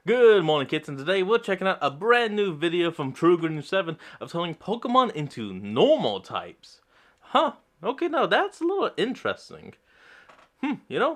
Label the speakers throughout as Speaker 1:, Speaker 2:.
Speaker 1: Good morning, kids, and today we're checking out a brand new video from TrueGreen7 of turning Pokemon into normal types. Huh, okay, now that's a little interesting.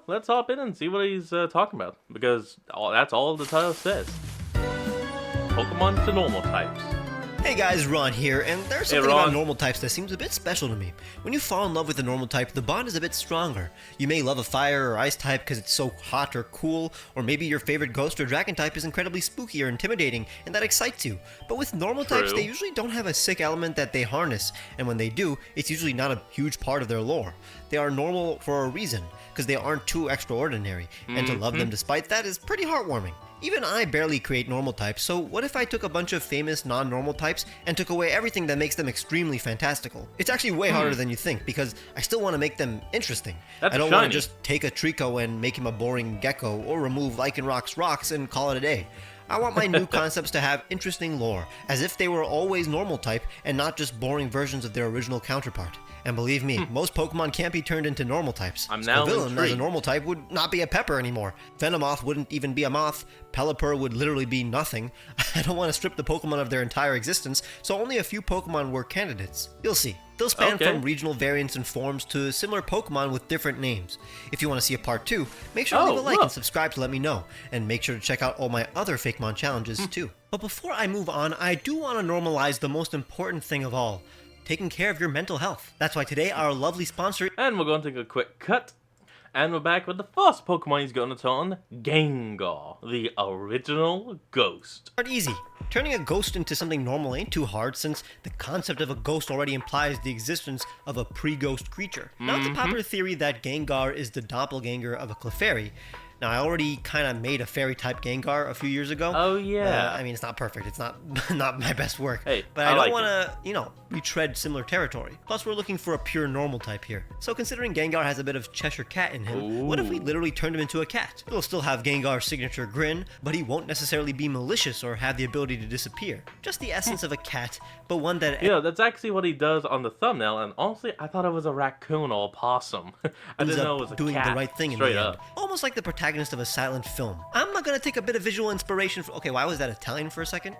Speaker 1: Let's hop in and see what he's talking about, because that's all the title says. Pokemon to normal types.
Speaker 2: Hey guys, Ron here, and there's
Speaker 1: Hey,
Speaker 2: something
Speaker 1: Ron.
Speaker 2: about normal types that seems a bit special to me. When you fall in love with a normal type, the bond is a bit stronger. You may love a fire or ice type because it's so hot or cool, or maybe your favorite ghost or dragon type is incredibly spooky or intimidating, and that excites you. But with normal types,
Speaker 1: True.
Speaker 2: they usually don't have a sick element that they harness, and when they do, it's usually not a huge part of their lore. They are normal for a reason, because they aren't too extraordinary, and to love them despite that is pretty heartwarming. Even I barely create normal types, so what if I took a bunch of famous non-normal types and took away everything that makes them extremely fantastical? It's actually way harder than you think, because I still want to make them interesting.
Speaker 1: That's
Speaker 2: I don't want
Speaker 1: shiny.
Speaker 2: to just take a Trico and make him a boring gecko, or remove Lycanroc's rocks and call it a day. I want my new concepts to have interesting lore, as if they were always normal type and not just boring versions of their original counterpart. And believe me, most Pokemon can't be turned into normal types.
Speaker 1: I'm now
Speaker 2: Squavillon as a
Speaker 1: intrigued.
Speaker 2: normal type would not be a pepper anymore. Venomoth wouldn't even be a moth. Pelipper would literally be nothing. I don't want to strip the Pokemon of their entire existence, so only a few Pokemon were candidates. You'll see. They'll span
Speaker 1: Okay.
Speaker 2: from regional variants and forms to similar Pokemon with different names. If you want to see a part 2, make sure to leave a like
Speaker 1: look.
Speaker 2: and subscribe to let me know. And make sure to check out all my other Fakemon challenges too. But before I move on, I do want to normalize the most important thing of all. Taking care of your mental health. That's why today our lovely sponsor
Speaker 1: And we're going to take a quick cut. And we're back with the first Pokemon he's going to turn, Gengar, the original ghost.
Speaker 2: Start easy. Turning a ghost into something normal ain't too hard, since the concept of a ghost already implies the existence of a pre-ghost creature. Now, it's a popular theory that Gengar is the doppelganger of a Clefairy. Now, I already kind of made a fairy-type Gengar a few years ago.
Speaker 1: Oh, yeah.
Speaker 2: I mean, it's not perfect. It's not not my best work.
Speaker 1: Hey,
Speaker 2: but
Speaker 1: I
Speaker 2: I
Speaker 1: like
Speaker 2: don't want to, retread similar territory. Plus, we're looking for a pure normal type here. So, considering Gengar has a bit of Cheshire Cat in him, what if we
Speaker 1: Ooh.
Speaker 2: literally turned him into a cat? He'll still have Gengar's signature grin, but he won't necessarily be malicious or have the ability to disappear. Just the essence of a cat, but one that
Speaker 1: That's actually what he does on the thumbnail, and honestly, I thought it was a raccoon or a possum. I
Speaker 2: ends
Speaker 1: didn't know
Speaker 2: up
Speaker 1: it was a
Speaker 2: doing
Speaker 1: cat.
Speaker 2: the right thing in
Speaker 1: Straight
Speaker 2: the end.
Speaker 1: up.
Speaker 2: Almost like the protagonist of a silent film. I'm not gonna take a bit of visual inspiration from. Okay, why was that Italian for a second?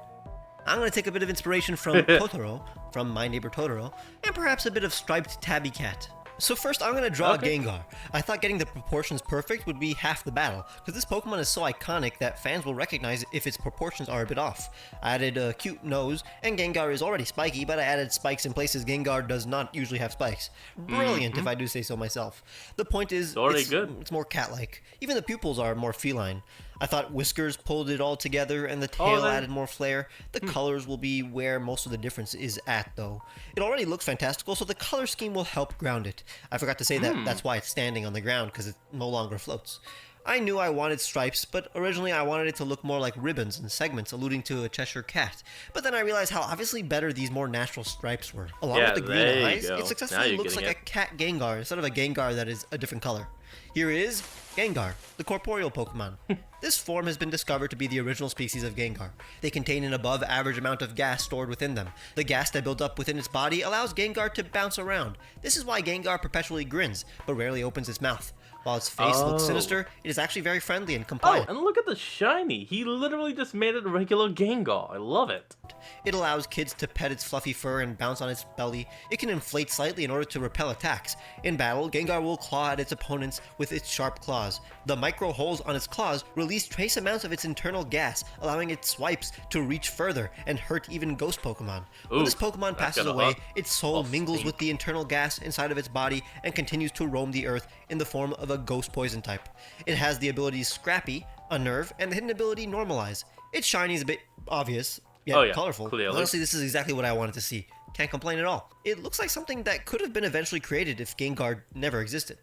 Speaker 2: I'm gonna take a bit of inspiration from Totoro, from My Neighbor Totoro, and perhaps a bit of striped tabby cat. So first, I'm gonna draw
Speaker 1: Okay.
Speaker 2: Gengar. I thought getting the proportions perfect would be half the battle, because this Pokemon is so iconic that fans will recognize if its proportions are a bit off. I added a cute nose, and Gengar is already spiky, but I added spikes in places Gengar does not usually have spikes. Brilliant, if I do say so myself. The point is,
Speaker 1: already good.
Speaker 2: it's more cat-like. Even the pupils are more feline. I thought whiskers pulled it all together, and the tail
Speaker 1: then-
Speaker 2: added more flair. The colors will be where most of the difference is at, though. It already looks fantastical, so the color scheme will help ground it. I forgot to say that that's why it's standing on the ground, because it no longer floats. I knew I wanted stripes, but originally I wanted it to look more like ribbons and segments, alluding to a Cheshire cat. But then I realized how obviously better these more natural stripes were. Along
Speaker 1: Yeah,
Speaker 2: with the green
Speaker 1: there you
Speaker 2: eyes,
Speaker 1: go.
Speaker 2: it
Speaker 1: Now
Speaker 2: successfully
Speaker 1: you're
Speaker 2: looks like
Speaker 1: getting
Speaker 2: a cat Gengar instead of a Gengar that is a different color. Here is Gengar, the corporeal Pokemon. This form has been discovered to be the original species of Gengar. They contain an above average amount of gas stored within them. The gas that builds up within its body allows Gengar to bounce around. This is why Gengar perpetually grins, but rarely opens its mouth. While its face looks
Speaker 1: Oh.
Speaker 2: sinister, it is actually very friendly and
Speaker 1: Oh,
Speaker 2: compliant.
Speaker 1: and look at the shiny. He literally just made it a regular Gengar. I love it.
Speaker 2: It allows kids to pet its fluffy fur and bounce on its belly. It can inflate slightly in order to repel attacks. In battle, Gengar will claw at its opponents with its sharp claws. The micro holes on its claws release trace amounts of its internal gas, allowing its swipes to reach further and hurt even ghost Pokemon. When this
Speaker 1: Oof,
Speaker 2: Pokemon
Speaker 1: that's
Speaker 2: passes
Speaker 1: gonna
Speaker 2: away,
Speaker 1: hurt.
Speaker 2: its soul
Speaker 1: Oh,
Speaker 2: mingles
Speaker 1: stink.
Speaker 2: with the internal gas inside of its body and continues to roam the earth in the form of a ghost poison type. It has the abilities Scrappy, Unnerve, and the hidden ability Normalize. Its shiny is a bit obvious, yet
Speaker 1: Oh, yeah,
Speaker 2: colorful.
Speaker 1: clearly.
Speaker 2: Honestly, this is exactly what I wanted to see. Can't complain at all. It looks like something that could have been eventually created if Gengar never existed.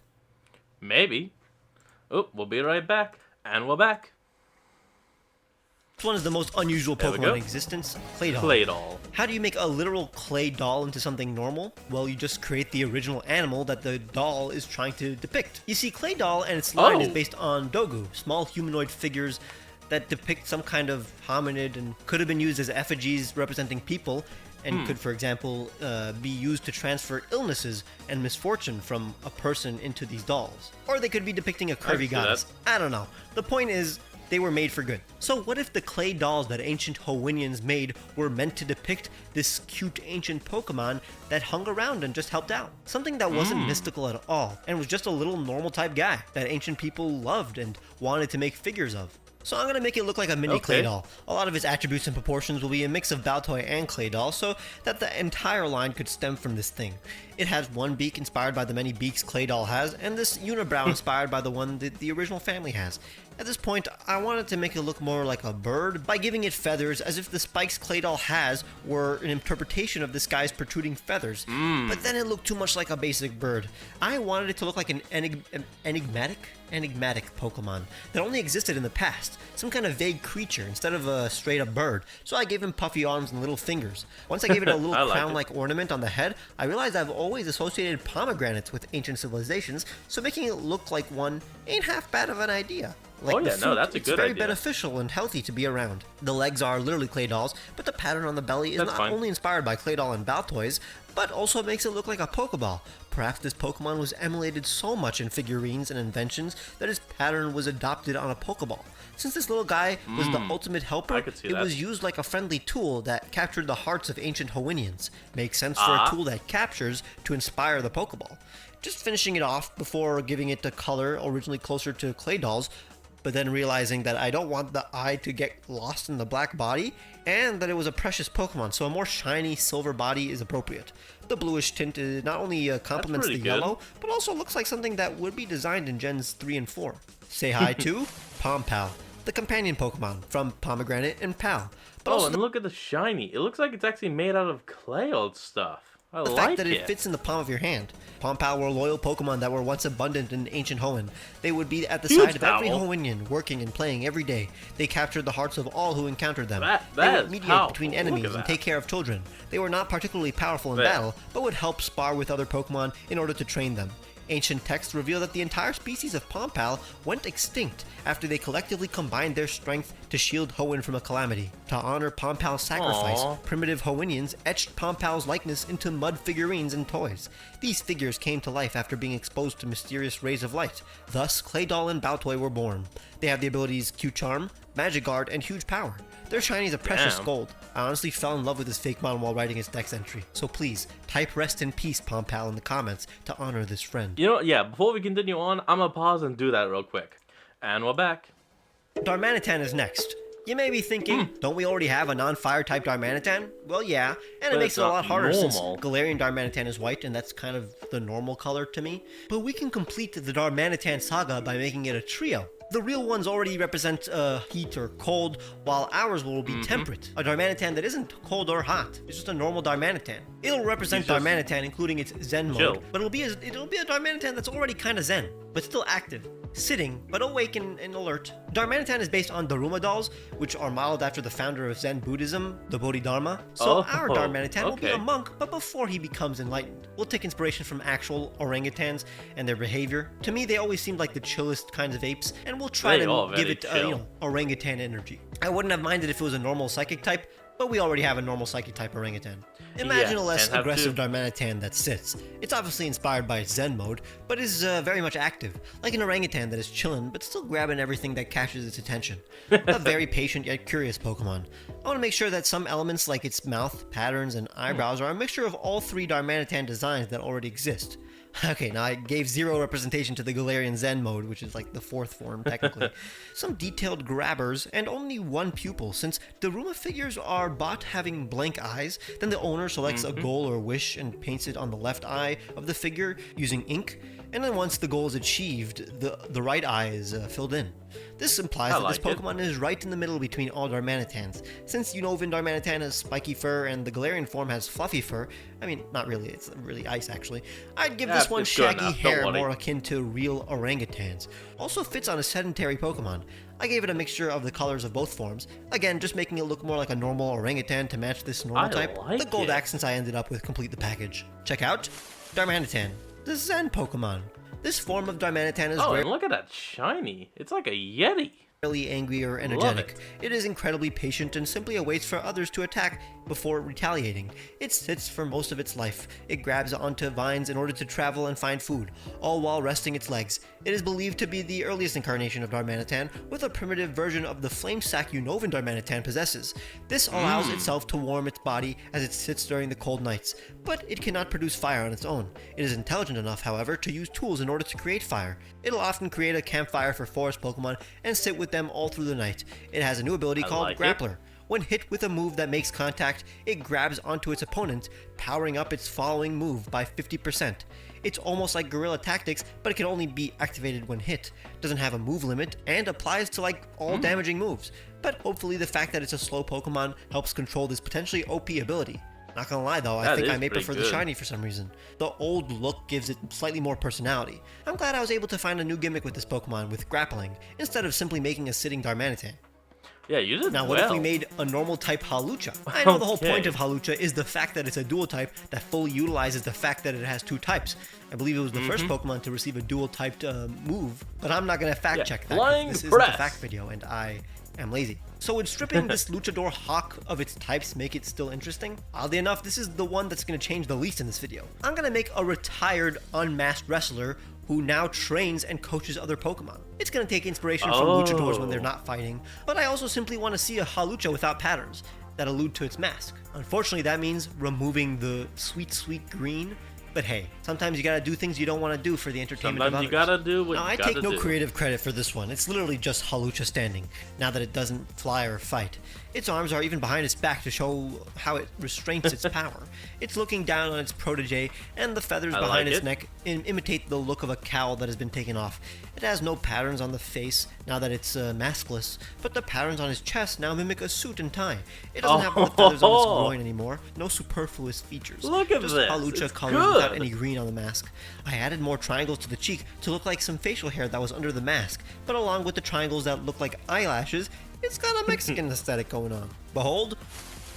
Speaker 1: Maybe. Oh, we'll be right back. And we're back.
Speaker 2: This one is the most unusual
Speaker 1: There we
Speaker 2: Pokemon
Speaker 1: go.
Speaker 2: in existence, Claydol.
Speaker 1: Claydol.
Speaker 2: How do you make a literal clay doll into something normal? Well, you just create the original animal that the doll is trying to depict. You see, clay doll and its line is
Speaker 1: Oh.
Speaker 2: based on dogu, small humanoid figures that depict some kind of hominid and could have been used as effigies representing people and could, for example, be used to transfer illnesses and misfortune from a person into these dolls. Or they could be depicting a
Speaker 1: can see
Speaker 2: curvy
Speaker 1: that.
Speaker 2: goddess. I don't know. The point is, they were made for good. So what if the clay dolls that ancient Howinians made were meant to depict this cute ancient Pokemon that hung around and just helped out? Something that wasn't mystical at all, and was just a little normal type guy that ancient people loved and wanted to make figures of. So I'm going to make it look like a mini Clay doll. A lot of its attributes and proportions will be a mix of Baltoy and Clay doll, so that the entire line could stem from this thing. It has one beak inspired by the many beaks Clay doll has, and this unibrow inspired by the one that the original family has. At this point, I wanted to make it look more like a bird by giving it feathers, as if the spikes Clay doll has were an interpretation of this guy's protruding feathers. But then it looked too much like a basic bird. I wanted it to look like an enigmatic Pokemon that only existed in the past, some kind of vague creature instead of a straight up bird, so I gave him puffy arms and little fingers. Once I gave it a little crown-like ornament on the head, I realized I've always associated pomegranates with ancient civilizations, so making it look like one ain't half bad of an idea. Like
Speaker 1: that's a good
Speaker 2: it's very
Speaker 1: idea.
Speaker 2: beneficial and healthy to be around. The legs are literally Clay dolls, but the pattern on the belly is not only inspired by Clay doll and Baltoys, but also makes it look like a Pokeball. Perhaps this Pokemon was emulated so much in figurines and inventions that its pattern was adopted on a Pokeball. Since this little guy was the ultimate helper, it was used like a friendly tool that captured the hearts of ancient Howinians. Makes sense for a tool that captures to inspire the Pokeball. Just finishing it off before giving it the color originally closer to Clay dolls, but then realizing that I don't want the eye to get lost in the black body, and that it was a precious Pokemon, so a more shiny silver body is appropriate. The bluish tint not only complements the yellow, but also looks like something that would be designed in Gens 3 and 4. Say hi to Pompal, the companion Pokemon from Pomegranate and Pal. But
Speaker 1: and look at the shiny. It looks like it's actually made out of clay old stuff. I
Speaker 2: the fact that it fits in the palm of your hand. Pompal were loyal Pokemon that were once abundant in ancient Hoenn. They would be at the side of every Hoennian, working and playing every day. They captured the hearts of all who encountered them. They would mediate between enemies and take care of children. They were not particularly powerful in battle, but would help spar with other Pokemon in order to train them. Ancient texts reveal that the entire species of Pompal went extinct after they collectively combined their strength to shield Hoenn from a calamity. To honor Pompal's sacrifice, primitive Hoennians etched Pompal's likeness into mud figurines and toys. These figures came to life after being exposed to mysterious rays of light. Thus, Clay doll and Baltoy were born. They have the abilities Q-Charm, Magic Guard, and huge power. Their shiny is a precious gold. I honestly fell in love with this fake mon while writing its dex entry. So please, type rest in peace, Pompal, in the comments to honor this friend.
Speaker 1: You know, before we continue on, I'm gonna pause and do that real quick. And we're back.
Speaker 2: Darmanitan is next. You may be thinking, don't we already have a non-fire type Darmanitan? Well, yeah, and it makes it a lot harder since Galarian Darmanitan is white, and that's kind of the normal color to me. But we can complete the Darmanitan saga by making it a trio. The real ones already represent heat or cold, while ours will be temperate. A Darmanitan that isn't cold or hot. It's just a normal Darmanitan. It'll represent Darmanitan, including its Zen mode, but it'll be a Darmanitan that's already kind of Zen, but still active. Sitting, but awake and alert. Darmanitan is based on Daruma dolls, which are modeled after the founder of Zen Buddhism, the Bodhidharma. So our Darmanitan will be a monk, but before he becomes enlightened. We'll take inspiration from actual orangutans and their behavior. To me, they always seemed like the chillest kinds of apes, and we'll try to give it, orangutan energy. I wouldn't have minded if it was a normal psychic type, but we already have a normal psychic type orangutan. Imagine a less aggressive Darmanitan that sits. It's obviously inspired by its Zen mode, but is very much active, like an orangutan that is chillin' but still grabbing everything that catches its attention. A very patient yet curious Pokemon. I want to make sure that some elements like its mouth, patterns, and eyebrows are a mixture of all three Darmanitan designs that already exist. Okay, now I gave zero representation to the Galarian Zen mode, which is like the fourth form, technically. Some detailed grabbers, and only one pupil. Since Daruma figures are bought having blank eyes, then the owner selects a goal or wish and paints it on the left eye of the figure using ink, and then once the goal is achieved, the right eye is filled in. This implies that this Pokemon is right in the middle between all Darmanitans. Since Unova Darmanitan has spiky fur and the Galarian form has fluffy fur, I mean, not really, it's really ice actually, I'd give this one shaggy hair more akin to real orangutans. Also fits on a sedentary Pokemon. I gave it a mixture of the colors of both forms, again just making it look more like a normal orangutan to match this normal type. The gold accents I ended up with complete the package. Check out Darmanitan, the Zen Pokemon. This form of Darmanitan is
Speaker 1: and look at that shiny. It's like a Yeti.
Speaker 2: rarely angry or energetic. It is incredibly patient and simply awaits for others to attack before retaliating. It sits for most of its life. It grabs onto vines in order to travel and find food, all while resting its legs. It is believed to be the earliest incarnation of Darmanitan, with a primitive version of the flame sac Unnovan Darmanitan possesses. This allows itself to warm its body as it sits during the cold nights, but it cannot produce fire on its own. It is intelligent enough, however, to use tools in order to create fire. It'll often create a campfire for forest Pokemon and sit with them all through the night. It has a new ability called Grappler. When hit with a move that makes contact, it grabs onto its opponent, powering up its following move by 50%. It's almost like Guerrilla Tactics, but it can only be activated when hit, doesn't have a move limit, and applies to like all damaging moves. But hopefully the fact that it's a slow Pokemon helps control this potentially OP ability. Not gonna lie though, I think I may prefer the shiny for some reason. The old look gives it slightly more personality. I'm glad I was able to find a new gimmick with this Pokemon with grappling, instead of simply making a sitting Darmanitan.
Speaker 1: Yeah, you did
Speaker 2: Now, what if we made a normal type Hawlucha? I know the whole point of Hawlucha is the fact that it's a dual type that fully utilizes the fact that it has two types. I believe it was the first Pokemon to receive a dual typed move, but I'm not going to fact check that. This isn't a fact video, and I am lazy. So would stripping this Luchador Hawk of its types make it still interesting? Oddly enough, this is the one that's going to change the least in this video. I'm going to make a retired, unmasked wrestler who now trains and coaches other Pokemon. It's going to take inspiration from Luchadors when they're not fighting, but I also simply want to see a Hawlucha without patterns that allude to its mask. Unfortunately, that means removing the sweet, sweet green. But hey, sometimes you gotta do things you don't want to do for the entertainment of others.
Speaker 1: You gotta do what
Speaker 2: now,
Speaker 1: you gotta do.
Speaker 2: I take no creative credit for this one. It's literally just Hawlucha standing, now that it doesn't fly or fight. Its arms are even behind its back to show how it restrains its power. It's looking down on its protege, and the feathers behind its neck imitate the look of a cowl that has been taken off. It has no patterns on the face, now that it's maskless, but the patterns on its chest now mimic a suit and tie. It doesn't have the feathers on its groin anymore, no superfluous features.
Speaker 1: Look at
Speaker 2: just
Speaker 1: this!
Speaker 2: Hawlucha colors without any green on the mask. I added more triangles to the cheek to look like some facial hair that was under the mask, but along with the triangles that look like eyelashes, it's got a Mexican aesthetic going on. Behold,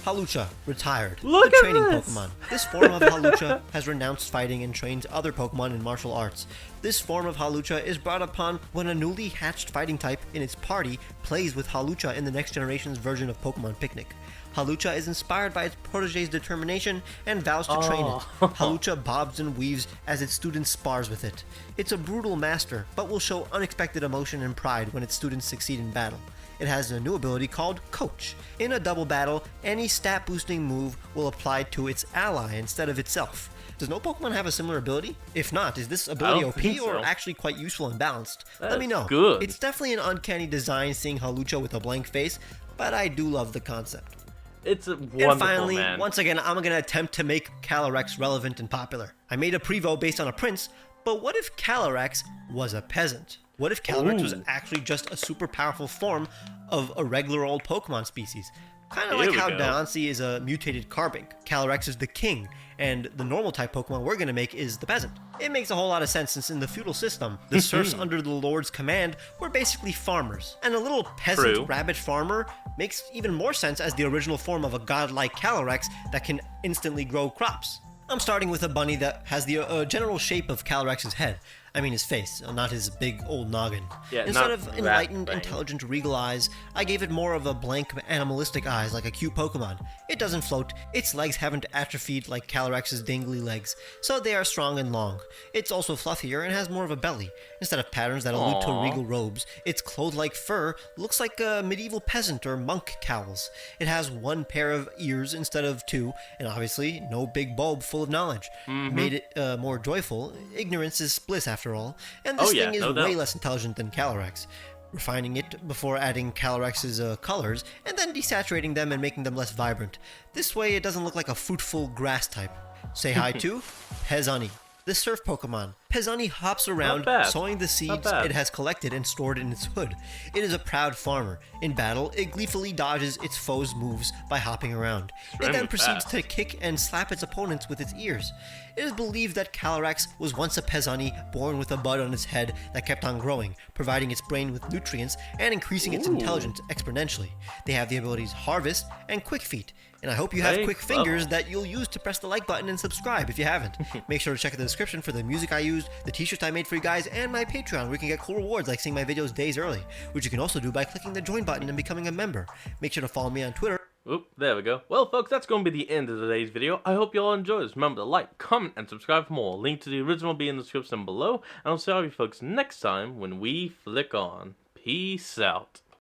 Speaker 2: Hawlucha, retired.
Speaker 1: Look
Speaker 2: the
Speaker 1: at
Speaker 2: training
Speaker 1: this!
Speaker 2: Pokemon. This form of Hawlucha has renounced fighting and trains other Pokemon in martial arts. This form of Hawlucha is brought upon when a newly hatched fighting type in its party plays with Hawlucha in the next generation's version of Pokemon Picnic. Hawlucha is inspired by its protege's determination and vows to train it. Hawlucha bobs and weaves as its student spars with it. It's a brutal master, but will show unexpected emotion and pride when its students succeed in battle. It has a new ability called Coach. In a double battle, any stat boosting move will apply to its ally instead of itself. Does no Pokemon have a similar ability? If not, is this ability OP or actually quite useful and balanced? Let me know.
Speaker 1: Good.
Speaker 2: It's definitely an uncanny design seeing Hawlucha with a blank face, but I do love the concept.
Speaker 1: It's wonderful,
Speaker 2: and finally,
Speaker 1: man.
Speaker 2: once again, I'm going to attempt to make Calyrex relevant and popular. I made a Prevo based on a prince, but what if Calyrex was a peasant? What if Calyrex was actually just a super powerful form of a regular old Pokemon species? Kind of like how Diancie is a mutated Carbink. Calyrex is the king, and the normal type Pokemon we're going to make is the peasant. It makes a whole lot of sense since in the feudal system, the serfs under the lord's command were basically farmers. And a little peasant rabbit farmer makes even more sense as the original form of a godlike Calyrex that can instantly grow crops. I'm starting with a bunny that has the general shape of Calyrex's head. I mean his face, not his big old noggin.
Speaker 1: Yeah,
Speaker 2: instead of enlightened, intelligent, regal eyes, I gave it more of a blank, animalistic eyes like a cute Pokemon. It doesn't float, its legs haven't atrophied like Calyrex's dangly legs, so they are strong and long. It's also fluffier and has more of a belly. Instead of patterns that allude to regal robes, its cloth-like fur looks like a medieval peasant or monk cowls. It has one pair of ears instead of two, and obviously no big bulb full of knowledge. Made it more joyful. Ignorance is bliss after all, and this thing is way less intelligent than Calyrex. Refining it before adding Calyrex's colors, and then desaturating them and making them less vibrant. This way it doesn't look like a fruitful grass type. Say hi to Pezani, the surf Pokemon. Pezani hops around, sowing the seeds it has collected and stored in its hood. It is a proud farmer. In battle, it gleefully dodges its foes' moves by hopping around. It then proceeds to kick and slap its opponents with its ears. It is believed that Calyrex was once a Pezani born with a bud on its head that kept on growing, providing its brain with nutrients and increasing its intelligence exponentially. They have the abilities Harvest and Quick Feet. And I hope you have
Speaker 1: Right?
Speaker 2: quick fingers that you'll use to press the like button and subscribe if you haven't. Make sure to check out the description for the music I used, the t-shirts I made for you guys, and my Patreon where you can get cool rewards like seeing my videos days early, which you can also do by clicking the join button and becoming a member. Make sure to follow me on Twitter.
Speaker 1: Oop, there we go. Well, folks, that's going to be the end of today's video. I hope you all enjoyed this. Remember to like, comment, and subscribe for more. Link to the original will be in the description below. And I'll see all you folks next time when we flick on. Peace out.